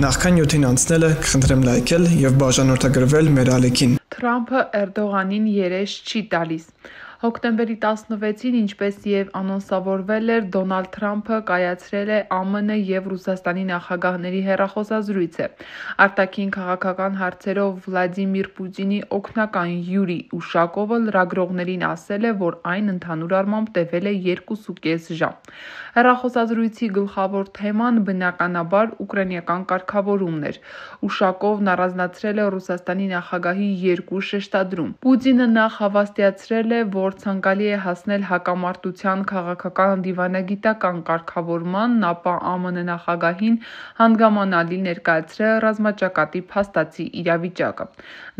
Նախքան նյութին անցնելը կխնդրեմ լայքել եւ բաժանորդագրվել մեր ալիքին։ Թրամփը Էրդողանին երես չի տալիս։ Հոկտեմբերի 16-ին, ինչպես եւ անոնսավորվել էր, Դոնալդ Թրամփը կայացրել է ԱՄՆ եւ Ռուսաստանի նախագահների հեռախոսազրույցը։ Արտաքին քաղաքական հարցերով Վլադիմիր Պուտինի օգնական Յուրի Ուշակովը լրագրողներին ասել է, որ այն ընդհանուր առմամբ տևել է 2.5 ժամ։ Հեռախոսազրույցի գլխավոր թեման բնականաբար ուկրաինական կարգավորումն էր։ Ուշակովն առանձնացրել է Ռուսաստանի նախագահի երկու շեշտադրում։ Պուտինը նախ հավաստիացրել է, որ ցանկալի է հասնել հակամարտության քաղաքական դիվանագիտական կարգավորման, ապա ԱՄՆ նախագահին հանգամանալի ներկայացրել ռազմաճակատի փաստացի իրավիճակը։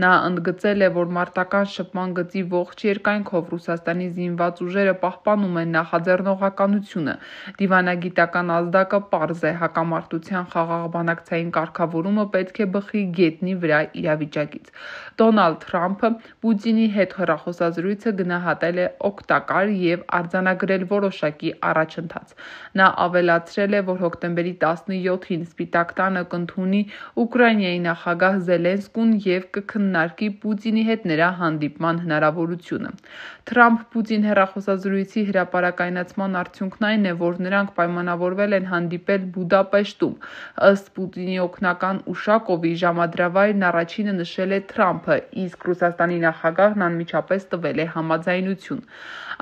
Նա ընդգծել է, որ մարտական շփման գծի ողջ երկայնքով Ռուսաստանի զինված ուժերը պահպանում են նախաձեռնողականությունը։ Դիվանագիտական ազդակը պարզ է, հակամարտության խաղաղ բանակցային կարգավորումը պետք է բխի գետնի վրա իրավիճակից։ Դոնալդ Թրամփը Պուտինի հետ հեռախոսազրույցը գնահատել է օգտակար եւ արձանագրել որոշակի առաջընթաց։ Նա ավելացրել է, որ հոկտեմբերի 17-ին Սպիտակ տանը կընդունի Ուկրաինայի նախագահ Զելենսկուն եւ կքննարկի Պուտինի հետ նրա հանդիպման հնարավորությունը։ Թրամփ-Պուտին հեռախոսազրույցի հրապարակայնացման արդյունքն այն է, որ նրանք պայմանավորվել են հանդիպել Բուդապեշտում։ Ըստ Պուտինի օգնական Ուշակովի, ժամադրավայրն առաջինը նշել է Թրամփը, իսկ Ռուսաստանի նախագահն անմիջապես տվել է համաձայնություն։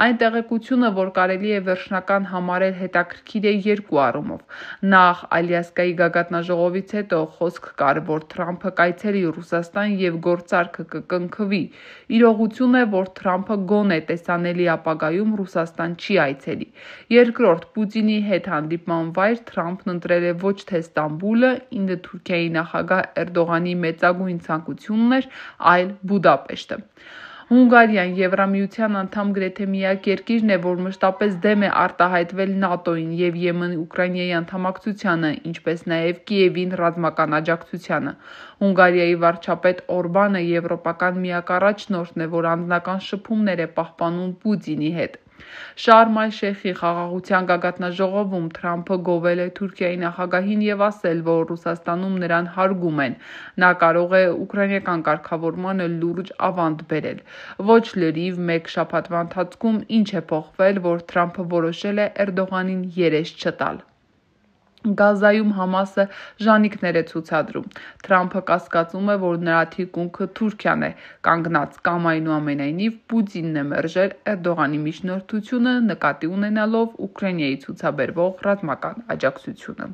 Այն տեղեկությունը, որ կարելի է վերջնական համարել հետաքրքիր է երկու առումով։ Նախ, Ալյասկայի գագաթնաժողովից հետո խոսք կար, որ Թրամփը կայցելի Ռուսաստան եւ գործարքը կկնքվի։ Իրողություն է, որ Թրամփը գոնե տեսանելի ապագայում Ռուսաստան չի այցելի։ Երկրորդ, Պուտինի հետ հանդիպման վայր Թրամփն ընտրել է ոչ թե Ստամբուլը, ինձ Թուրքիայի նախագահ Էրդողանի մեծագույն ցանկությունն էր, այլ Բուդապեշտը։ Հունգարիան Եվրամիության անդամ գրեթե միակ երկիրն է, որ մշտապես դեմ է արտահայտվել ՆԱՏՕ-ին եւ Եմենի Ուկրաինայի անդամակցությանը, ինչպես նաեւ Կիևին ռազմական աջակցությանը։ Հունգարիայի վարչապետ Օրբանը եվրոպական միակ առաջնորդն է, որ անձնական շփումներ է պահպանում Պուտինի հետ։ Շարմ Ալ-Շեյխի խաղաղության գագաթնաժողովում Թրամփը գովել է Թուրքիայի նախագահին եւ ասել, որ Ռուսաստանում նրան հարգում են։ Նա կարող է ուկրաինական կարգավորմանը լուրջ ավանդ բերել։ Ոչ լրիվ մեկ շաբաթվա ընթացքում ինչ է փոխվել, որ Թրամփը որոշել է Էրդողանին երես չտալ։ Գազայում Համասը ժանիքներ է ցուցադրում։ Թրամփը կասկածում է, որ նրա թիկունքը Թուրքիան է կանգնած կամ այնուամենայնիվ Պուտինն է մերժել Էրդողանի միջնորդությունը, նկատի ունենալով Ուկրաինայի ցուցաբերվող ռազմական աջակցությունը։